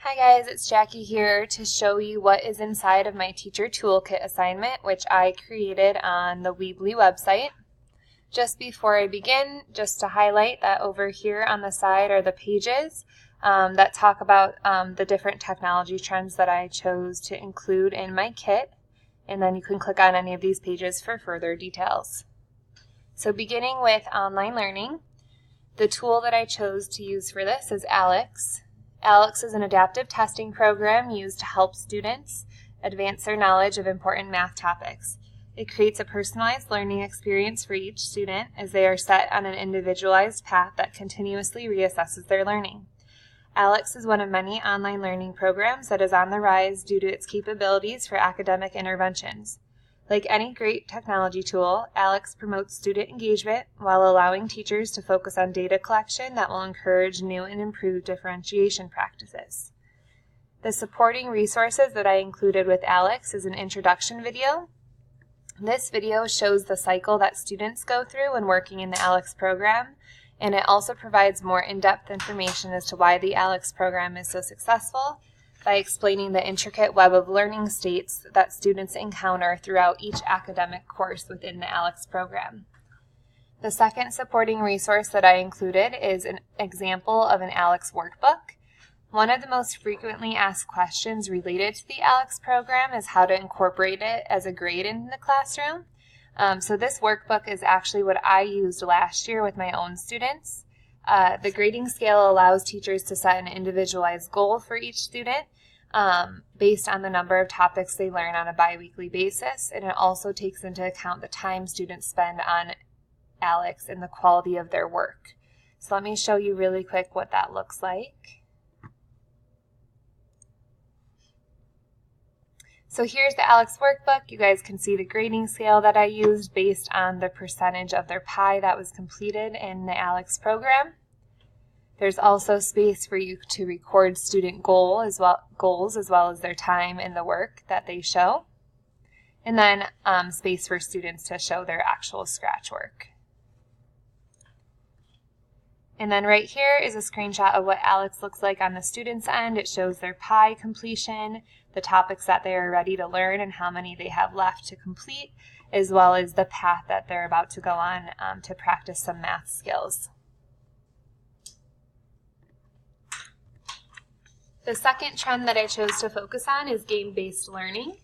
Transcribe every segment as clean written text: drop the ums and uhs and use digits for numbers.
Hi guys, it's Jackie here to show you what is inside of my teacher toolkit assignment, which I created on the Weebly website. Just before I begin, just to highlight that over here on the side are the pages that talk about the different technology trends that I chose to include in my kit, and then you can click on any of these pages for further details. So beginning with online learning, the tool that I chose to use for this is ALEX. ALEX is an adaptive testing program used to help students advance their knowledge of important math topics. It creates a personalized learning experience for each student as they are set on an individualized path that continuously reassesses their learning. ALEX is one of many online learning programs that is on the rise due to its capabilities for academic interventions. Like any great technology tool, ALEX promotes student engagement while allowing teachers to focus on data collection that will encourage new and improved differentiation practices. The supporting resources that I included with ALEX is an introduction video. This video shows the cycle that students go through when working in the ALEX program, and it also provides more in-depth information as to why the ALEX program is so successful, by explaining the intricate web of learning states that students encounter throughout each academic course within the ALEX program. The second supporting resource that I included is an example of an ALEX workbook. One of the most frequently asked questions related to the ALEX program is how to incorporate it as a grade in the classroom. So this workbook is actually what I used last year with my own students. The grading scale allows teachers to set an individualized goal for each student based on the number of topics they learn on a bi-weekly basis, and it also takes into account the time students spend on ALEX and the quality of their work. So let me show you really quick what that looks like. So here's the ALEX workbook. You guys can see the grading scale that I used based on the percentage of their pie that was completed in the ALEX program. There's also space for you to record student goals as well as their time and the work that they show. And then space for students to show their actual scratch work. And then right here is a screenshot of what ALEX looks like on the student's end. It shows their pie completion, the topics that they are ready to learn and how many they have left to complete, as well as the path that they're about to go on to practice some math skills. The second trend that I chose to focus on is game-based learning.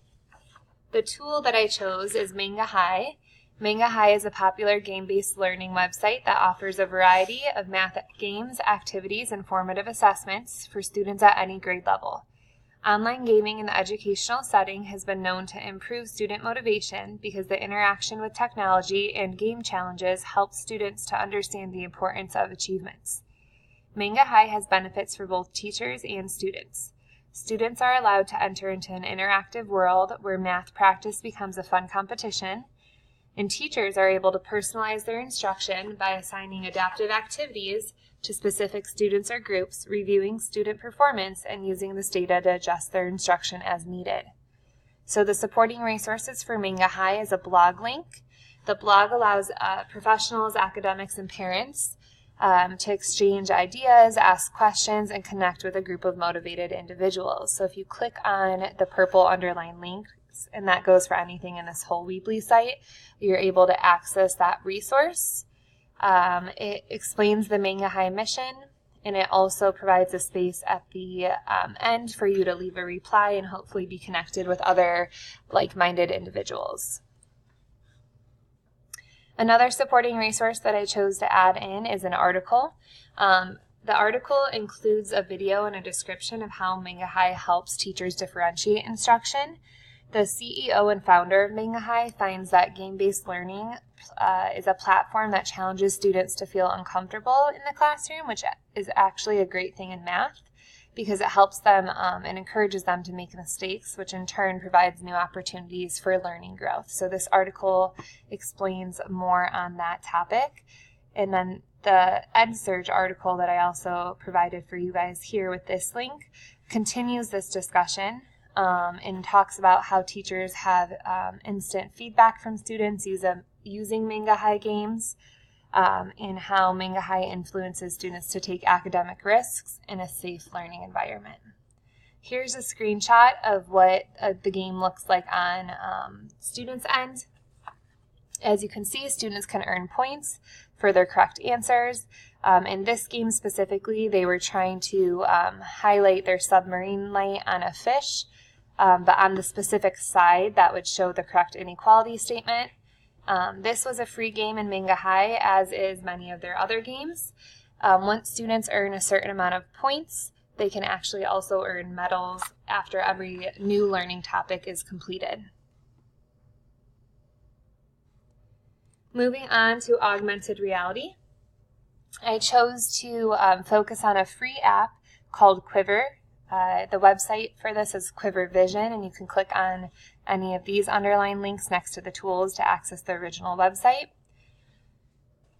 The tool that I chose is Manga High. Manga High is a popular game-based learning website that offers a variety of math games, activities, and formative assessments for students at any grade level. Online gaming in the educational setting has been known to improve student motivation because the interaction with technology and game challenges helps students to understand the importance of achievements. Manga High has benefits for both teachers and students. Students are allowed to enter into an interactive world where math practice becomes a fun competition, and teachers are able to personalize their instruction by assigning adaptive activities to specific students or groups, reviewing student performance, and using this data to adjust their instruction as needed. So the supporting resources for Manga High is a blog link. The blog allows professionals, academics, and parents to exchange ideas, ask questions, and connect with a group of motivated individuals. So if you click on the purple underlined link, and that goes for anything in this whole Weebly site, you're able to access that resource. It explains the Manga High mission, and it also provides a space at the end for you to leave a reply and hopefully be connected with other like-minded individuals. Another supporting resource that I chose to add in is an article. The article includes a video and a description of how Manga High helps teachers differentiate instruction. The CEO and founder of Manga High finds that game-based learning is a platform that challenges students to feel uncomfortable in the classroom, which is actually a great thing in math because it helps them and encourages them to make mistakes, which in turn provides new opportunities for learning growth. So this article explains more on that topic. And then the EdSurge article that I also provided for you guys here with this link continues this discussion and talks about how teachers have instant feedback from students using Manga High games, and how Manga High influences students to take academic risks in a safe learning environment. Here's a screenshot of what the game looks like on students' end. As you can see, students can earn points for their correct answers. In this game specifically, they were trying to highlight their submarine light on a fish, but on the specific side that would show the correct inequality statement. This was a free game in Manga High, as is many of their other games. Once students earn a certain amount of points, they can actually also earn medals after every new learning topic is completed. Moving on to augmented reality, I chose to focus on a free app called Quiver. The website for this is Quiver Vision, and you can click on any of these underlined links next to the tools to access the original website.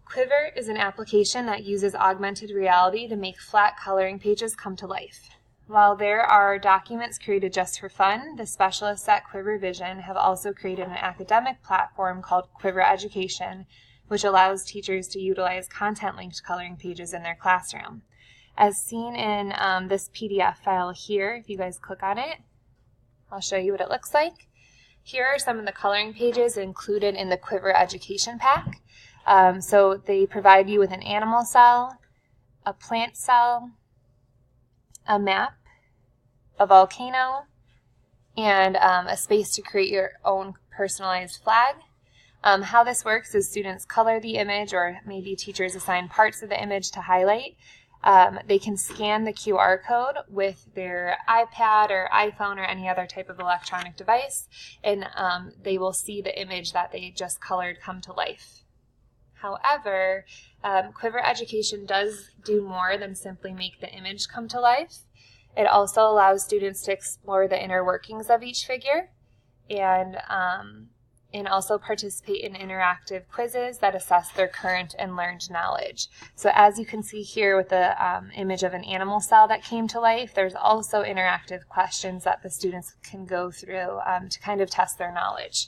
Quiver is an application that uses augmented reality to make flat coloring pages come to life. While there are documents created just for fun, the specialists at Quiver Vision have also created an academic platform called Quiver Education, which allows teachers to utilize content-linked coloring pages in their classroom. As seen in this PDF file here, if you guys click on it, I'll show you what it looks like. Here are some of the coloring pages included in the Quiver Education Pack. So they provide you with an animal cell, a plant cell, a map, a volcano, and a space to create your own personalized flag. How this works is students color the image, or maybe teachers assign parts of the image to highlight. They can scan the QR code with their iPad or iPhone or any other type of electronic device, and they will see the image that they just colored come to life. However, Quiver Education does do more than simply make the image come to life. It also allows students to explore the inner workings of each figure and also participate in interactive quizzes that assess their current and learned knowledge. So as you can see here with the image of an animal cell that came to life, there's also interactive questions that the students can go through to kind of test their knowledge.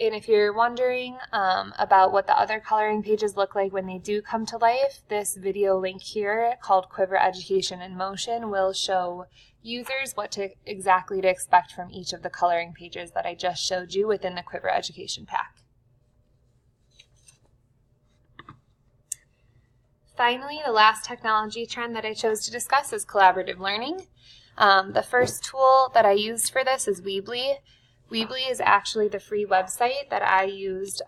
And if you're wondering about what the other coloring pages look like when they do come to life, this video link here called Quiver Education in Motion will show users what exactly to expect from each of the coloring pages that I just showed you within the Quiver Education Pack. Finally, the last technology trend that I chose to discuss is collaborative learning. The first tool that I used for this is Weebly. Weebly is actually the free website that I used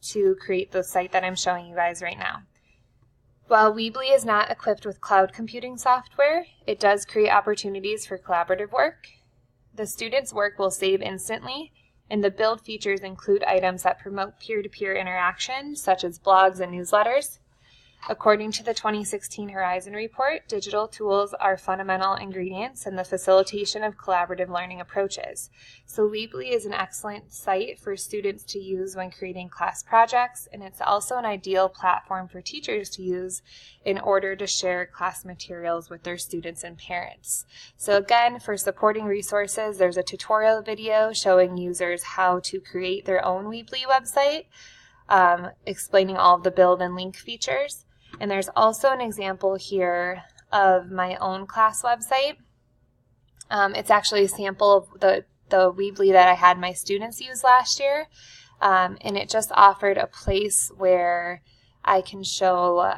to create the site that I'm showing you guys right now. While Weebly is not equipped with cloud computing software, it does create opportunities for collaborative work. The students' work will save instantly, and the build features include items that promote peer-to-peer interaction, such as blogs and newsletters. According to the 2016 Horizon Report, digital tools are fundamental ingredients in the facilitation of collaborative learning approaches. So Weebly is an excellent site for students to use when creating class projects, and it's also an ideal platform for teachers to use in order to share class materials with their students and parents. So again, for supporting resources, there's a tutorial video showing users how to create their own Weebly website, explaining all of the build and link features. And there's also an example here of my own class website. It's actually a sample of the Weebly that I had my students use last year. And it just offered a place where I can show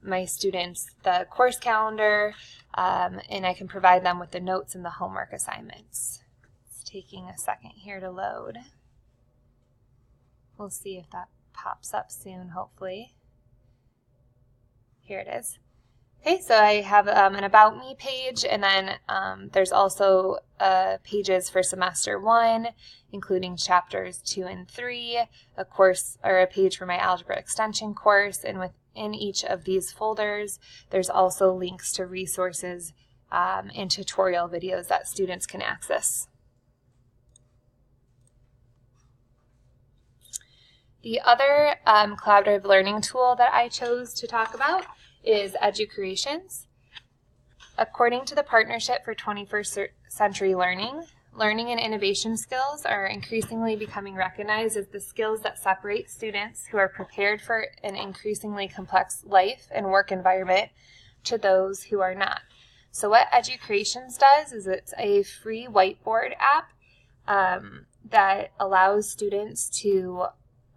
my students the course calendar, and I can provide them with the notes and the homework assignments. It's taking a second here to load. We'll see if that pops up soon, hopefully. Here it is. Okay, so I have an About Me page, and then there's also pages for semester 1, including chapters 2 and 3, a course or a page for my algebra extension course, and within each of these folders, there's also links to resources and tutorial videos that students can access. The other collaborative learning tool that I chose to talk about is EduCreations. According to the Partnership for 21st Century Learning, learning and innovation skills are increasingly becoming recognized as the skills that separate students who are prepared for an increasingly complex life and work environment to those who are not. So what Educreations does is it's a free whiteboard app that allows students to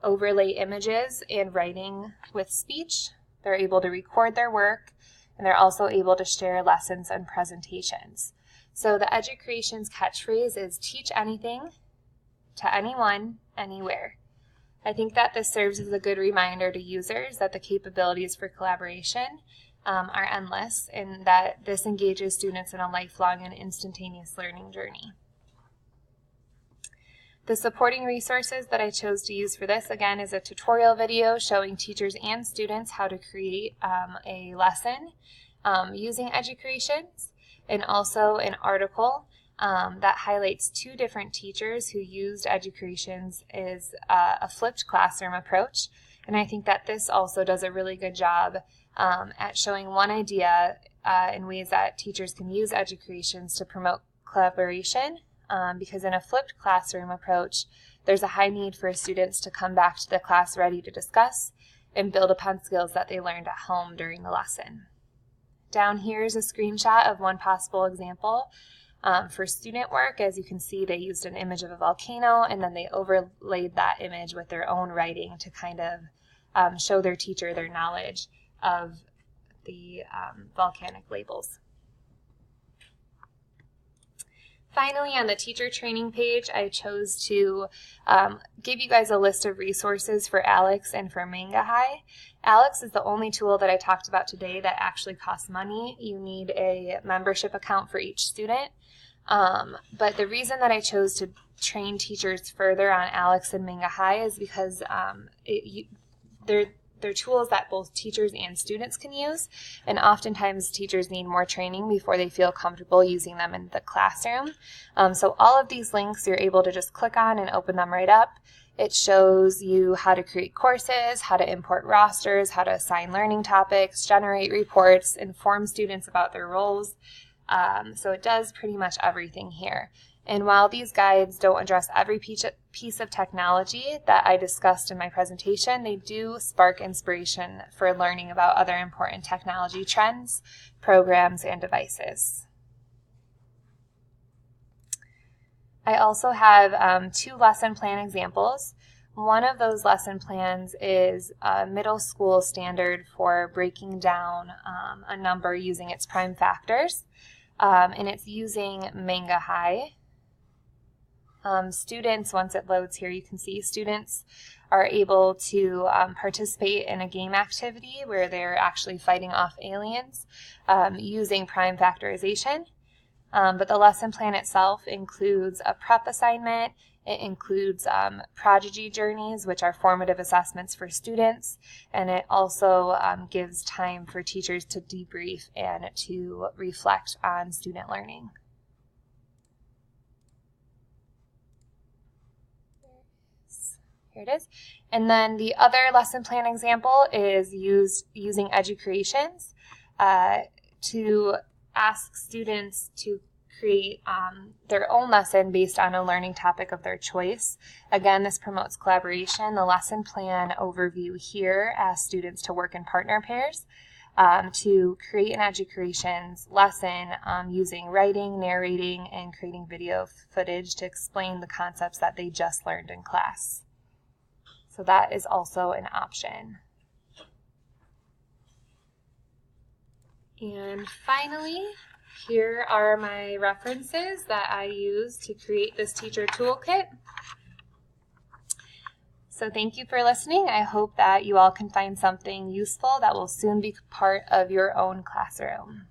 overlay images and writing with speech. They're able to record their work, and they're also able to share lessons and presentations. So the Educreations catchphrase is teach anything to anyone, anywhere. I think that this serves as a good reminder to users that the capabilities for collaboration are endless, and that this engages students in a lifelong and instantaneous learning journey. The supporting resources that I chose to use for this, again, is a tutorial video showing teachers and students how to create a lesson using Educreations, and also an article that highlights 2 different teachers who used Educreations as a flipped classroom approach. And I think that this also does a really good job at showing one idea in ways that teachers can use Educreations to promote collaboration. Because in a flipped classroom approach, there's a high need for students to come back to the class ready to discuss and build upon skills that they learned at home during the lesson. Down here is a screenshot of one possible example for student work. As you can see, they used an image of a volcano, and then they overlaid that image with their own writing to kind of show their teacher their knowledge of the volcanic labels. Finally, on the teacher training page, I chose to give you guys a list of resources for ALEKS and for Manga High. ALEKS is the only tool that I talked about today that actually costs money. You need a membership account for each student. But the reason that I chose to train teachers further on ALEKS and Manga High is because they're tools that both teachers and students can use, and oftentimes teachers need more training before they feel comfortable using them in the classroom. So all of these links you're able to just click on and open them right up. It shows you how to create courses, how to import rosters, how to assign learning topics, generate reports, inform students about their roles. So it does pretty much everything here. And while these guides don't address every piece of technology that I discussed in my presentation, they do spark inspiration for learning about other important technology trends, programs, and devices. I also have 2 lesson plan examples. One of those lesson plans is a middle school standard for breaking down a number using its prime factors, and it's using Manga High. Students, once it loads here, you can see students are able to participate in a game activity where they're actually fighting off aliens using prime factorization. But the lesson plan itself includes a prep assignment. It includes prodigy journeys, which are formative assessments for students, and it also gives time for teachers to debrief and to reflect on student learning. Here it is. And then the other lesson plan example is using Educreations to ask students to create their own lesson based on a learning topic of their choice. Again, this promotes collaboration. The lesson plan overview here asks students to work in partner pairs to create an Educreations lesson using writing, narrating, and creating video footage to explain the concepts that they just learned in class. So that is also an option. And finally, here are my references that I use to create this teacher toolkit. So thank you for listening. I hope that you all can find something useful that will soon be part of your own classroom.